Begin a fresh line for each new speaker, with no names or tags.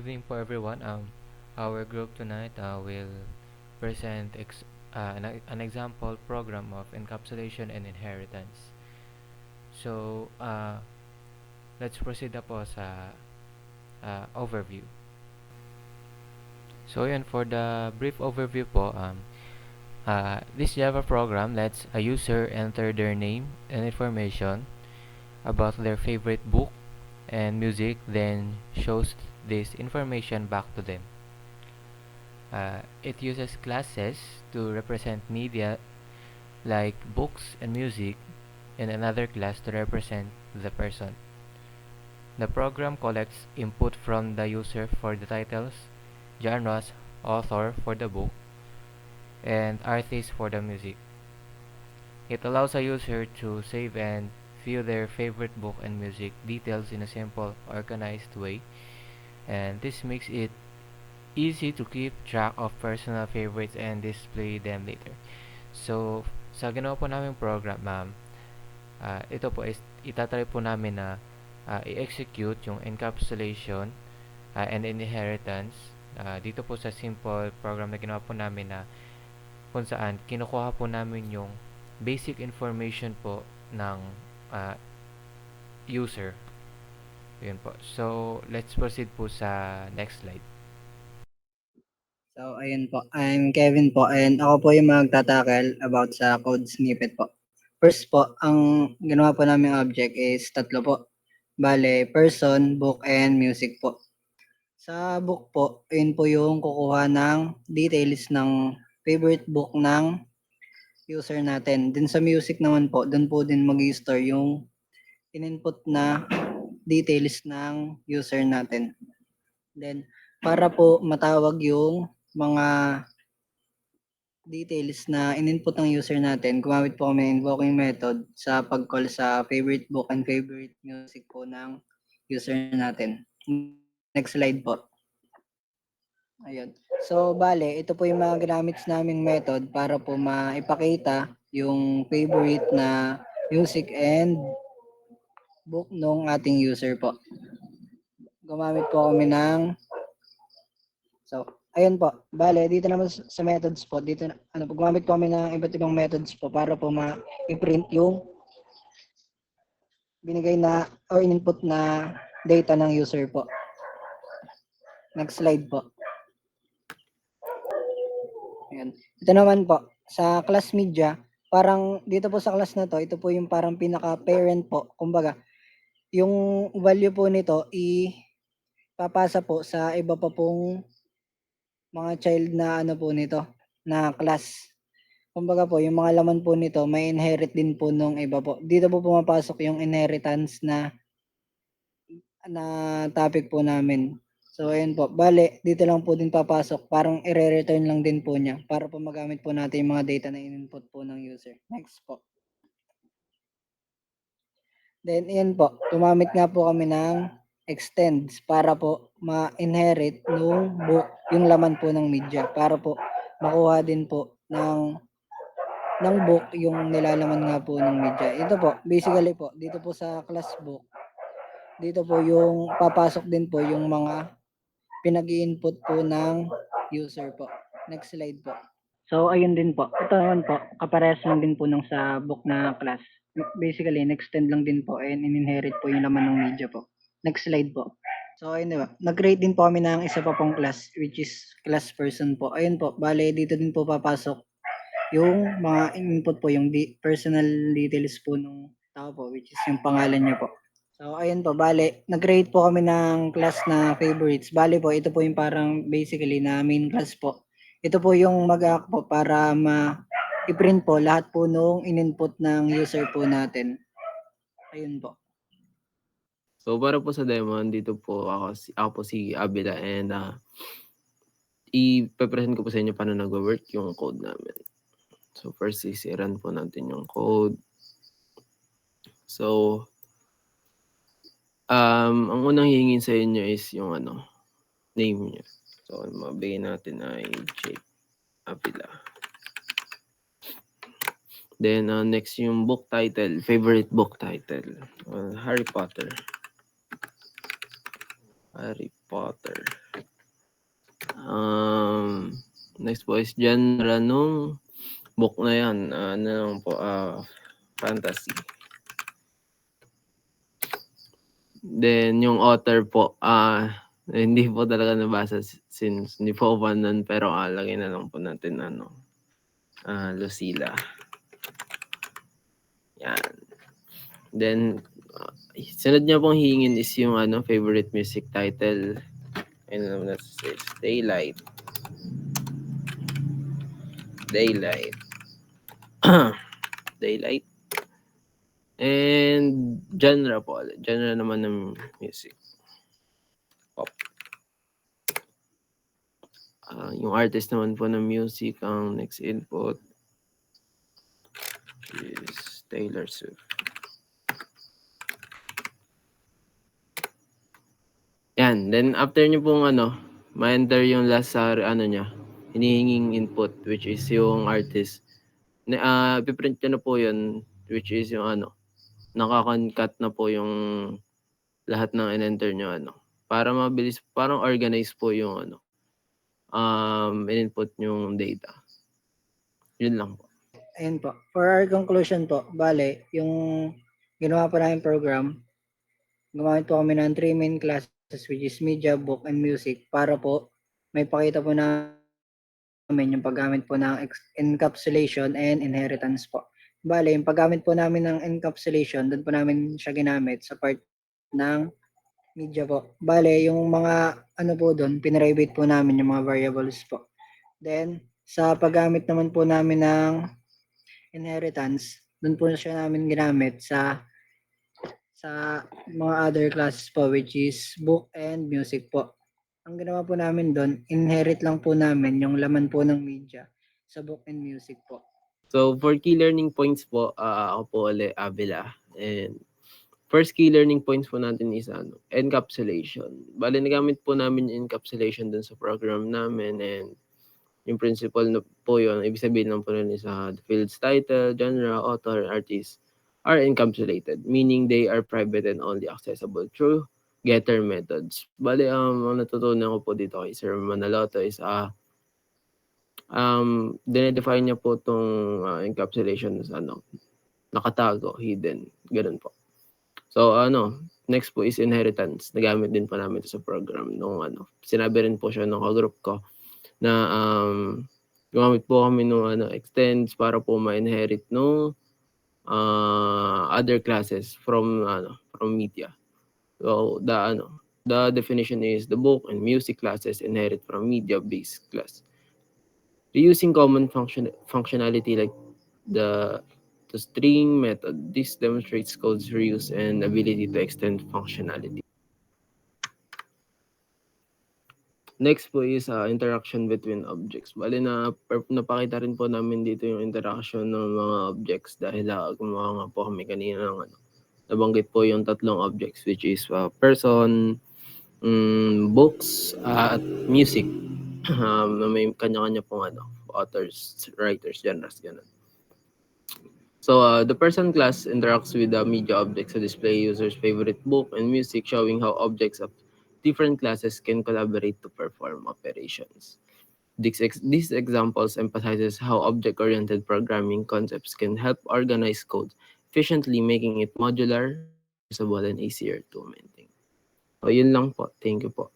evening po everyone. Our group tonight will present an example program of encapsulation and inheritance. So, let's proceed na po sa overview. So, yun, for the brief overview po, this Java program lets a user enter their name and information about their favorite book and music, then shows this information back to them. It uses classes to represent media like books and music, and another class to represent the person. The program collects input from the user for the titles, genres, author for the book, and artist for the music. It allows a user to save and view their favorite book and music details in a simple, organized way, and this makes it easy to keep track of personal favorites and display them later. So, sa ginawa po namin program, ma'am, ito po is itatry po namin na i-execute yung encapsulation and inheritance dito po sa simple program na ginawa po namin na kung saan kinukuha po namin yung basic information po ng user. Yun po. So, let's proceed po sa next slide.
So, ayun po. I'm Kevin po and ako po yung magtatackle about sa code snippet po. First po, ang ginawa po namin object is tatlo po. Bale, person, book, and music po. Sa book po, yun po yung kukuha ng details ng favorite book ng user natin. Din sa music naman po, dun po din mag-store yung in-input na details ng user natin. Then, para po matawag yung mga details na in-input ng user natin, gumamit po kami ng invoking method sa pag-call sa favorite book and favorite music po ng user natin. Next slide po. Ayun. So, bale, ito po yung mga ginamit naming method para po maipakita yung favorite na music and book nung ating user po. Gumamit po kami ng ayun po. Bale, dito naman sa methods po, dito gumamit po kami ng iba't ibang methods po para po ma-print yung binigay na or input na data ng user po. Next slide po. Ayan. Ito naman po, sa class media, parang dito po sa class na to, ito po yung parang pinaka-parent po. Kumbaga, yung value po nito papasa po sa iba pa pong mga child na po nito, na class. Kumbaga po, yung mga laman po nito, may inherit din po nung iba po. Dito po pumapasok yung inheritance na topic po namin. So, ayun po. Bale, dito lang po din papasok. Parang i-return lang din po niya para po magamit po natin yung mga data na in-input po ng user. Next po. Then, yan po. Tumamit nga po kami ng extends para po ma-inherit nung book, yung laman po ng media para po makuha din po ng book yung nilalaman nga po ng media. Ito po, basically po, dito po sa class book, dito po yung papasok din po yung mga pinag-i-input po ng user po. Next slide po. So, ayun din po. Ito naman po, kaparehas lang din po nung sa book na class. Basically, extend lang din po and in-inherit po yung laman ng media po. Next slide po. So, ayun diba. Nag-create din po kami ng isa pa pong class, which is class person po. Ayun po, bale, dito din po papasok yung mga input po, yung personal details po ng tao po, which is yung pangalan niya po. So, ayun po, bale, nag-create po kami ng class na favorites. Bale po, ito po yung parang basically na main class po. Ito po yung mag-act po para i-print po lahat po nung in-input ng user po natin. Ayun po.
So, para po sa demo, dito po ako po si Abila and i-present ko po sa inyo paano nag-work yung code namin. So, first is i-run po natin yung code. So, ang unang hihingin sa inyo is yung name niya. So, mabigay natin ay Jake Avila. Then, next yung book title, favorite book title, Harry Potter. Harry Potter. Next po is genre nung book na yan. Ano lang po, fantasy. Then, yung author po, hindi po talaga nabasa since hindi po ako fan nun, pero lagay na lang po natin, Lucila. Yan. Then, sunod niya pong hingin is yung favorite music title. And let's say Daylight. Daylight. Daylight. And genre po. Genre naman ng music. Pop. Yung artist naman po ng music, ang next input is Taylor Swift. Yan. Then, after nyo pong ma-enter yung last niya, hinihinging input, which is yung artist. Piprint nyo na po yun, which is yung nakakoncut na po yung lahat ng in-enter nyo, para mabilis, parang organize po yung in-input yung data. Yun lang po.
Ayun po. For our conclusion po, bale, yung ginawa po namin program, gumamit po kami ng 3 main classes which is media, book, and music para po may pakita po namin yung paggamit po ng encapsulation and inheritance po. Bale, yung paggamit po namin ng encapsulation, doon po namin siya ginamit sa part ng media po. Bale, yung mga po doon, pinrivate po namin yung mga variables po. Then, sa paggamit naman po namin ng inheritance, doon po siya namin ginamit sa mga other classes po which is book and music po. Ang ginawa po namin doon, inherit lang po namin yung laman po ng media sa book and music po.
So, for key learning points po, ako po ulit, Avila. And first key learning points po natin is encapsulation. Bale, nagamit po namin yung encapsulation dun sa program namin, and yung principle na po yun, ibig sabihin lang po nun is the field's title, genre, author, artist are encapsulated, meaning they are private and only accessible through getter methods. Bale, ang natutunan ko po dito kay Sir Manaloto is dinedefine niya po itong encapsulation as nakatago, hidden, ganun po. So, next po is inheritance. Nagamit din po namin ito sa program nung sinabi rin po siya nung group ko na gumamit po kami nung extends para po ma-inherit nung other classes from media. So, the definition is the book and music classes inherit from media-based class. Reusing common functionality like the string method, this demonstrates code's reuse and ability to extend functionality. Next po is interaction between objects. Bali napakita rin po namin dito yung interaction ng mga objects dahil gumawa nga po kami kanina ng nabanggit po yung tatlong objects which is person, books, at music. May kanya-kanya pong authors, writers, genres, ganun. So the person class interacts with the media objects to display users' favorite book and music, showing how objects of different classes can collaborate to perform operations. These examples emphasizes how object-oriented programming concepts can help organize code efficiently, making it modular, reusable, and easier to maintain. So yun lang po. Thank you po.